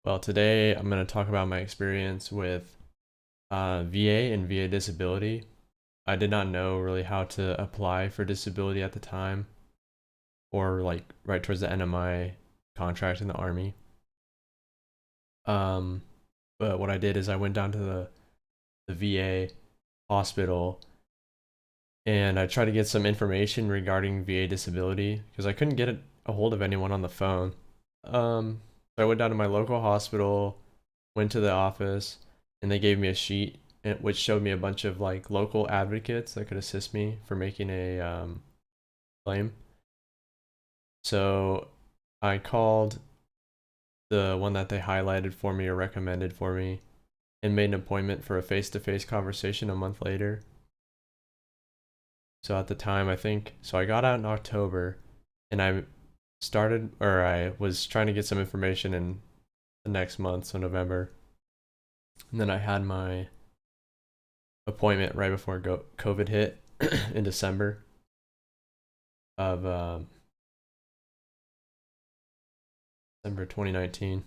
Well, today I'm going to talk about my experience with VA and VA disability. I did not know really how to apply for disability at the time or like right towards the end of my contract in the Army. Um, but what I did is I went down to the VA hospital and I tried to get some information regarding VA disability because I couldn't get a hold of anyone on the phone. So I went down to my local hospital, went to the office, and they gave me a sheet which showed me a bunch of like local advocates that could assist me for making a claim. So I called the one that they highlighted for me or recommended for me and made an appointment for a face-to-face conversation a month later. So at the time, I think, so I got out in October and I was trying to get some information in the next month, so November. And then I had my appointment right before COVID hit in December of December 2019.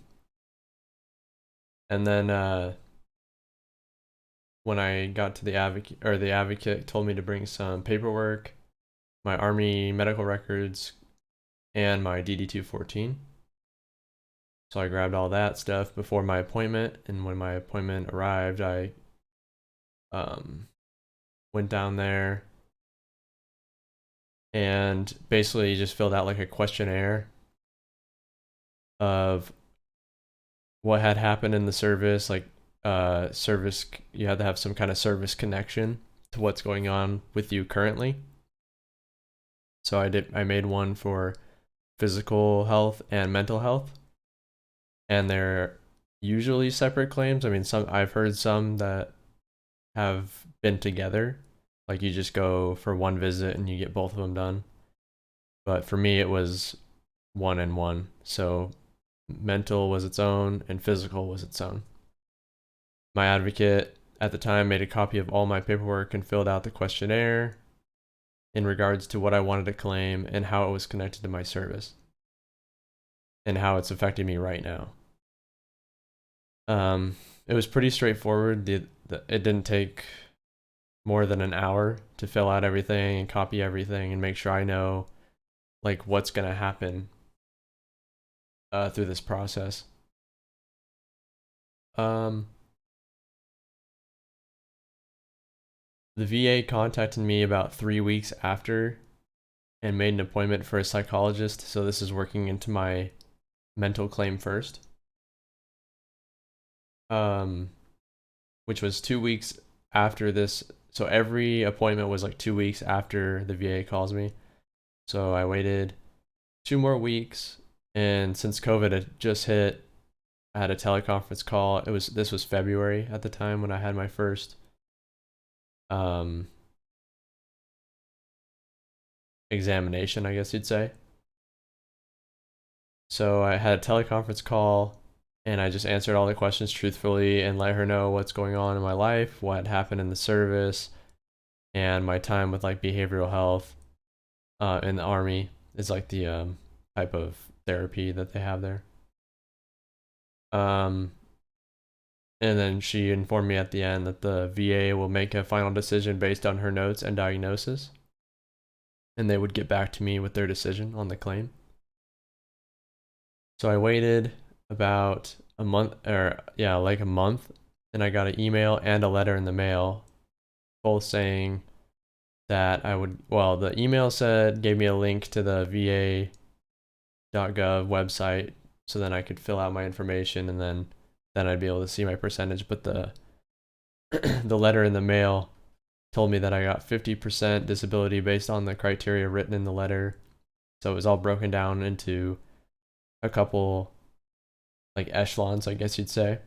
And then when I got to the advocate told me to bring some paperwork, my Army medical records, and my DD 214. So I grabbed all that stuff before my appointment, and when my appointment arrived, I um, went down there and basically just filled out like a questionnaire of what had happened in the service, like service. You had to have some kind of service connection to what's going on with you currently. So I made one for physical health and mental health, and they're usually separate claims. I mean, some I've heard some that have been together, like you just go for one visit and you get both of them done. But for me, it was one and one. So mental was its own and physical was its own. My advocate at the time made a copy of all my paperwork and filled out the questionnaire in regards to what I wanted to claim and how it was connected to my service and how it's affecting me right now. It was pretty straightforward. It didn't take more than an hour to fill out everything and copy everything and make sure I know like what's gonna happen through this process. Um, the VA contacted me about 3 weeks after and made an appointment for a psychologist. So this is working into my mental claim first. Um, which was 2 weeks after this. So every appointment was like 2 weeks after the VA calls me. So I waited 2 more weeks, and since COVID had just hit, I had a teleconference call. This was February at the time when I had my first um, examination, I guess you'd say. So I had a teleconference call and I just answered all the questions truthfully and let her know what's going on in my life, what happened in the service, and my time with like behavioral health in the Army is like the type of therapy that they have there. Um, and then she informed me at the end that the VA will make a final decision based on her notes and diagnosis, and they would get back to me with their decision on the claim. So I waited about a month, or yeah, like a month, and I got an email and a letter in the mail, both saying that well, the email said, gave me a link to the va.gov website so then I could fill out my information and then I'd be able to see my percentage. But the letter in the mail told me that I got 50% disability based on the criteria written in the letter. So it was all broken down into a couple like echelons, I guess you'd say.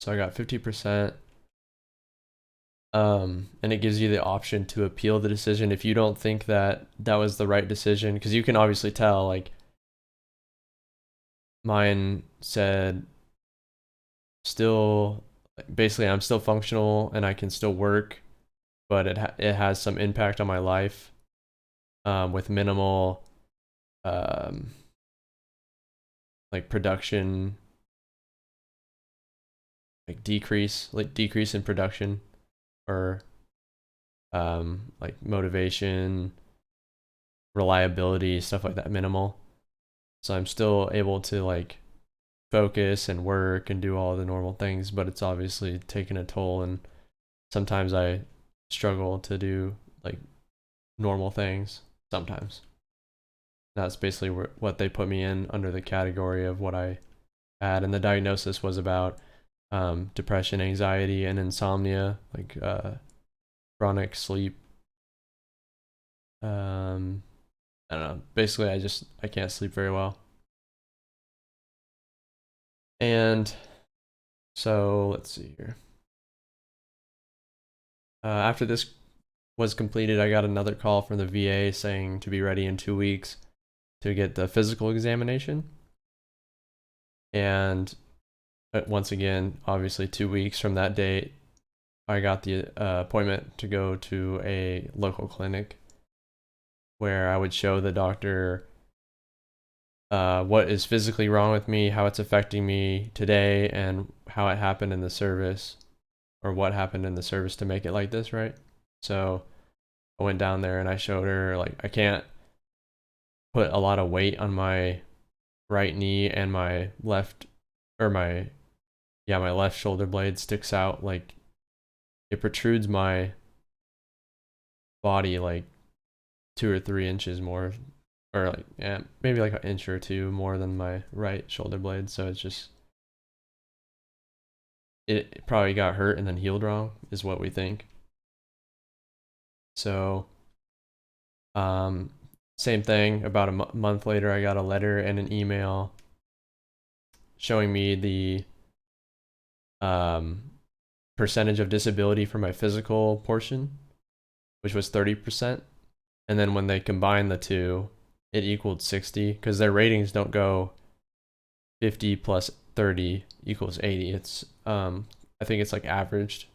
So I got 50%. And it gives you the option to appeal the decision if you don't think that that was the right decision, because you can obviously tell like mine said still basically I'm still functional and I can still work, but it has some impact on my life with minimal um, like production, like decrease in production, or like motivation, reliability, stuff like that, minimal. So I'm still able to like focus and work and do all the normal things, but it's obviously taking a toll, and sometimes I struggle to do like normal things sometimes. That's basically what they put me in under the category of what I had, and the diagnosis was about depression, anxiety, and insomnia, like chronic sleep. I don't know. Basically, I can't sleep very well, and so let's see here. After this was completed, I got another call from the VA saying to be ready in 2 weeks to get the physical examination. And once again, obviously 2 weeks from that date, I got the appointment to go to a local clinic where I would show the doctor what is physically wrong with me, how it's affecting me today, and how it happened in the service, or what happened in the service to make it like this, right? So I went down there and I showed her, like, I can't put a lot of weight on my right knee, and my left, or my left shoulder blade sticks out, like it protrudes my body like 2 or 3 inches more, or like, yeah, maybe like an inch or two more than my right shoulder blade. So it's just, it probably got hurt and then healed wrong, is what we think. So same thing, about a month later I got a letter and an email showing me the percentage of disability for my physical portion, which was 30%. And then when they combined the two, it equaled 60, because their ratings don't go 50 plus 30 equals 80. It's I think it's like averaged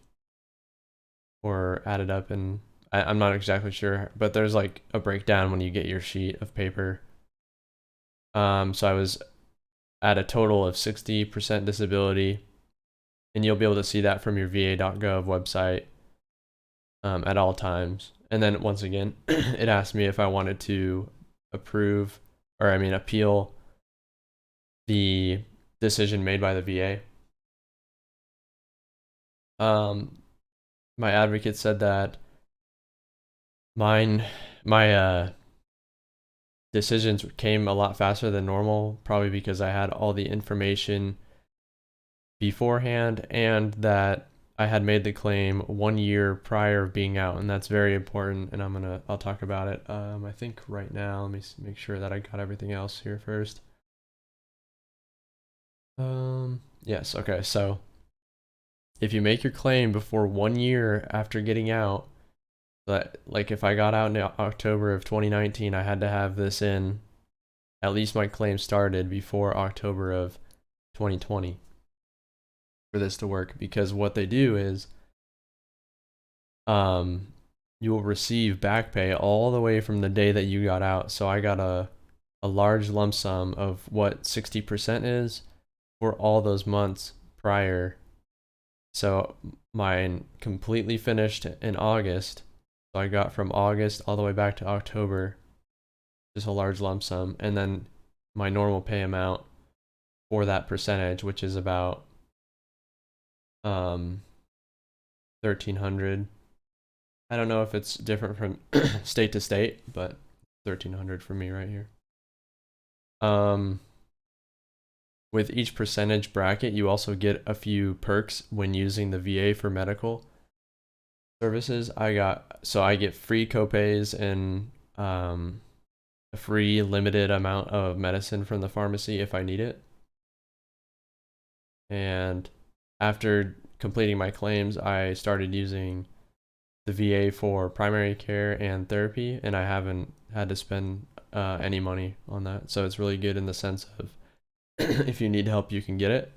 or added up, and I'm not exactly sure, but there's like a breakdown when you get your sheet of paper. So I was at a total of 60% disability, and you'll be able to see that from your va.gov website at all times. And then once again, it asked me if I wanted to appeal the decision made by the VA. My advocate said that my decisions came a lot faster than normal, probably because I had all the information beforehand, and that I had made the claim 1 year prior of being out, and that's very important, and I'll talk about it. I think right now, let me make sure that I got everything else here first. Yes, okay, so if you make your claim before 1 year after getting out, but like if I got out in October of 2019, I had to have this in, at least my claim started before October of 2020 for this to work, because what they do is you will receive back pay all the way from the day that you got out. So I got a large lump sum of what 60% is for all those months prior. So mine completely finished in August. So I got from August all the way back to October, just a large lump sum, and then my normal pay amount for that percentage, which is about 1,300. I don't know if it's different from state to state, but 1,300 for me right here. With each percentage bracket, you also get a few perks when using the VA for medical services. I get free copays and a free limited amount of medicine from the pharmacy if I need it. And after completing my claims, I started using the VA for primary care and therapy, and I haven't had to spend any money on that. So it's really good in the sense of if you need help, you can get it.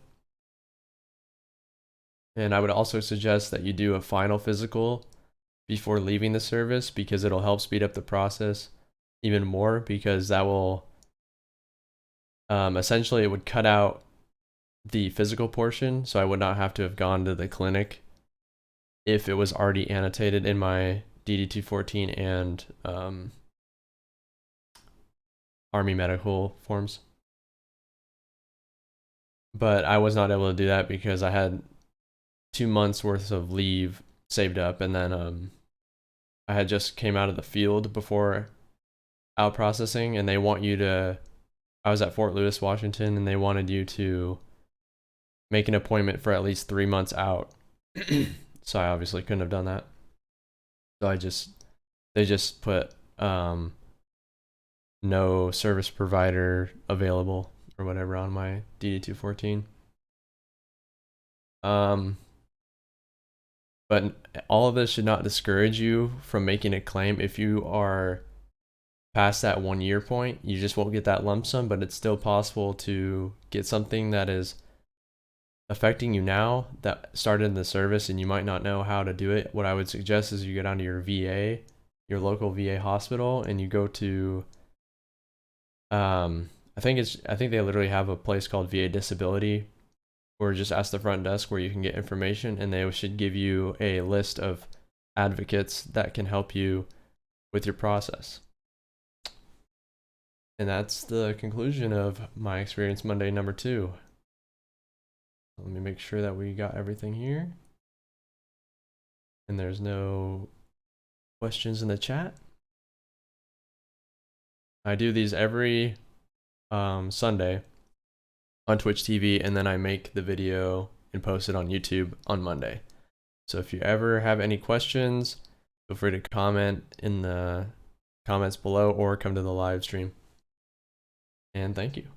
And I would also suggest that you do a final physical before leaving the service, because it'll help speed up the process even more, because that will Essentially, it would cut out the physical portion, so I would not have to have gone to the clinic if it was already annotated in my DD-214 and Army medical forms. But I was not able to do that because I had 2 months worth of leave saved up, and then I had just came out of the field before out processing, and they want you to. I was at Fort Lewis, Washington, and they wanted you to make an appointment for at least 3 months out. So I obviously couldn't have done that. So they just put no service provider available or whatever on my DD-214. But all of this should not discourage you from making a claim. If you are past that 1 year point, you just won't get that lump sum, but it's still possible to get something that is affecting you now that started in the service and you might not know how to do it. What I would suggest is you go down to your VA, your local VA hospital, and you go to I think they literally have a place called VA Disability, or just ask the front desk where you can get information, and they should give you a list of advocates that can help you with your process. And that's the conclusion of my experience Monday number 2. Let me make sure that we got everything here. And there's no questions in the chat. I do these every Sunday on Twitch TV, and then I make the video and post it on YouTube on Monday. So if you ever have any questions, feel free to comment in the comments below or come to the live stream. And thank you.